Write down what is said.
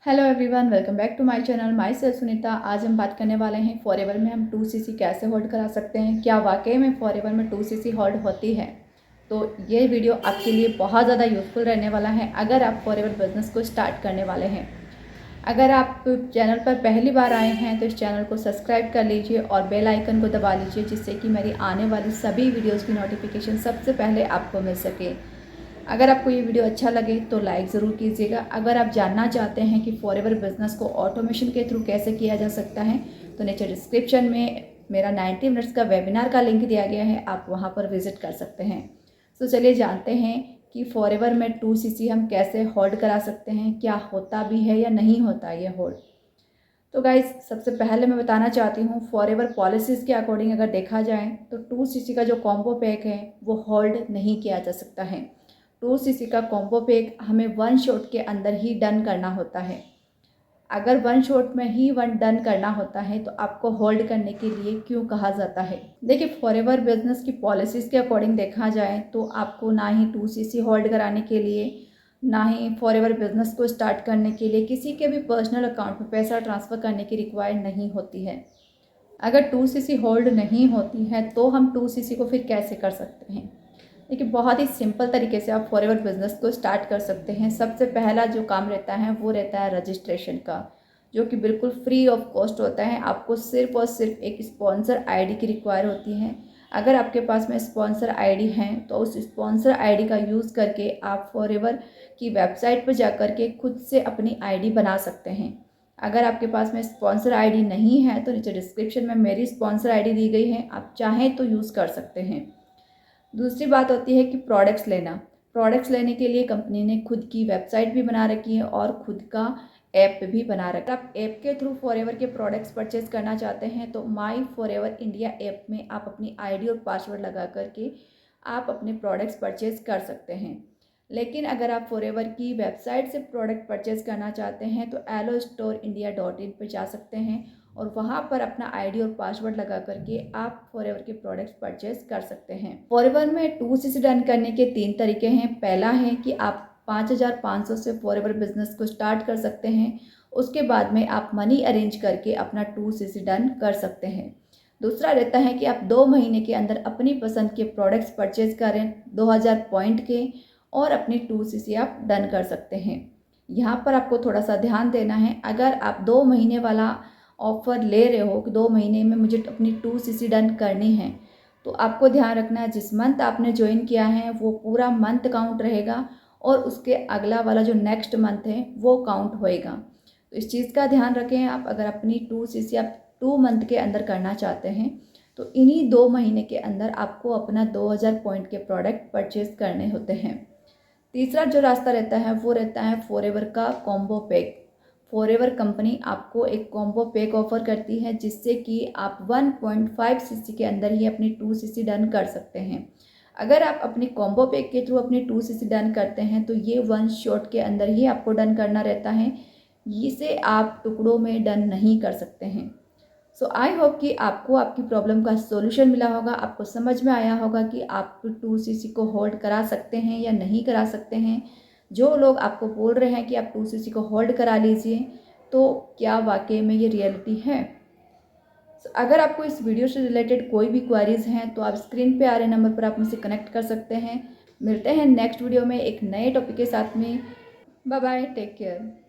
Hello everyone, welcome back to my channel. माई सेल्फ सुनीता। आज हम बात करने वाले हैं फॉरएवर में हम 2cc कैसे होल्ड करा सकते हैं। क्या वाकई में फॉरएवर में 2cc होल्ड होती है? तो ये वीडियो आपके लिए बहुत ज़्यादा यूज़फुल रहने वाला है अगर आप फॉरएवर बिजनेस को स्टार्ट करने वाले हैं। अगर आप चैनल पर पहली बार आए हैं तो इस चैनल को सब्सक्राइब कर लीजिए और बेल आइकन को दबा लीजिए, जिससे कि मेरी आने वाली सभी वीडियोज़ की नोटिफिकेशन सबसे पहले आपको मिल सके। अगर आपको ये वीडियो अच्छा लगे तो लाइक ज़रूर कीजिएगा। अगर आप जानना चाहते हैं कि फॉरएवर बिजनेस को ऑटोमेशन के थ्रू कैसे किया जा सकता है तो नीचे डिस्क्रिप्शन में मेरा 90 मिनट्स का वेबिनार का लिंक दिया गया है, आप वहाँ पर विजिट कर सकते हैं। तो चलिए जानते हैं कि फॉरएवर में 2cc हम कैसे होल्ड करा सकते हैं, क्या होता भी है या नहीं होता ये होल्ड। तो गाइज, सबसे पहले मैं बताना चाहती हूँ फॉरएवर पॉलिसीज़ के अकॉर्डिंग अगर देखा जाए तो 2cc का जो कॉम्बो पैक है वो होल्ड नहीं किया जा सकता है। 2cc का कॉम्बो पैक हमें वन शॉट के अंदर ही डन करना होता है। अगर वन शॉट में ही डन करना होता है तो आपको होल्ड करने के लिए क्यों कहा जाता है? देखिए, फॉरएवर बिजनेस की पॉलिसीज़ के अकॉर्डिंग देखा जाए तो आपको ना ही 2cc होल्ड कराने के लिए, ना ही फॉरएवर बिजनेस को स्टार्ट करने के लिए किसी के भी पर्सनल अकाउंट में पैसा ट्रांसफ़र करने की रिक्वायर्ड नहीं होती है। अगर 2cc होल्ड नहीं होती है तो हम 2cc को फिर कैसे कर सकते हैं? देखिए, बहुत ही सिंपल तरीके से आप फॉरएवर बिजनेस को स्टार्ट कर सकते हैं। सबसे पहला जो काम रहता है वो रहता है रजिस्ट्रेशन का, जो कि बिल्कुल फ्री ऑफ कॉस्ट होता है। आपको सिर्फ और सिर्फ एक स्पॉन्सर आईडी की रिक्वायर होती है। अगर आपके पास में स्पॉन्सर आईडी है तो उस स्पॉन्सर आईडी का यूज़ करके आप फॉरएवर की वेबसाइट पर जा कर के खुद से अपनी आईडी बना सकते हैं। अगर आपके पास में स्पॉन्सर आईडी नहीं है तो नीचे डिस्क्रिप्शन में मेरी स्पॉन्सर आईडी दी गई है, आप चाहें तो यूज़ कर सकते हैं। दूसरी बात होती है कि प्रोडक्ट्स लेना। प्रोडक्ट्स लेने के लिए कंपनी ने खुद की वेबसाइट भी बना रखी है और खुद का ऐप भी बना रखा है। आप ऐप के थ्रू फॉरएवर के प्रोडक्ट्स परचेज करना चाहते हैं तो माई फॉरएवर इंडिया ऐप में आप अपनी आईडी और पासवर्ड लगा करके आप अपने प्रोडक्ट्स परचेज कर सकते हैं। लेकिन अगर आप फॉरएवर की वेबसाइट से प्रोडक्ट परचेज करना चाहते हैं तो allostorindia.in पर जा सकते हैं और वहाँ पर अपना आईडी और पासवर्ड लगा करके आप फॉरएवर के प्रोडक्ट्स परचेज कर सकते हैं। फॉरएवर में 2cc डन करने के 3 तरीके हैं। पहला है कि आप 5,500 से फॉरएवर बिजनेस को स्टार्ट कर सकते हैं। उसके बाद में आप मनी अरेंज करके अपना 2cc डन कर सकते हैं। दूसरा रहता है कि आप 2 महीने के अंदर अपनी पसंद के प्रोडक्ट्स परचेज करें 2000 पॉइंट के और अपनी 2cc आप डन कर सकते हैं। यहाँ पर आपको थोड़ा सा ध्यान देना है। अगर आप 2 महीने वाला ऑफ़र ले रहे हो कि 2 महीने में मुझे अपनी 2cc डन करनी है, तो आपको ध्यान रखना है जिस मंथ आपने ज्वाइन किया है वो पूरा मंथ काउंट रहेगा और उसके अगला वाला जो नेक्स्ट मंथ है वो काउंट होएगा। तो इस चीज़ का ध्यान रखें। आप अगर अपनी 2cc आप 2 मंथ के अंदर करना चाहते हैं तो इन्हीं 2 महीने के अंदर आपको अपना 2000 पॉइंट के प्रोडक्ट परचेज करने होते हैं। तीसरा जो रास्ता रहता है वो रहता है फॉरएवर का कॉम्बो पैक। फॉरएवर कंपनी आपको एक कॉम्बो पैक ऑफर करती है जिससे कि आप 1.5cc के अंदर ही अपनी 2cc डन कर सकते हैं। अगर आप अपनी कॉम्बो पैक के थ्रू अपनी 2cc डन करते हैं तो ये वन शॉट के अंदर ही आपको डन करना रहता है, इसे आप टुकड़ों में डन नहीं कर सकते हैं। सो आई होप कि आपको आपकी प्रॉब्लम का सॉल्यूशन मिला होगा, आपको समझ में आया होगा कि आप 2cc को होल्ड करा सकते हैं या नहीं करा सकते हैं। जो लोग आपको बोल रहे हैं कि आप 2cc को होल्ड करा लीजिए, तो क्या वाकई में ये रियलिटी है? अगर आपको इस वीडियो से रिलेटेड कोई भी क्वेरीज़ हैं तो आप स्क्रीन पे आ रहे नंबर पर आप मुझसे कनेक्ट कर सकते हैं। मिलते हैं नेक्स्ट वीडियो में एक नए टॉपिक के साथ में। Bye bye, take care.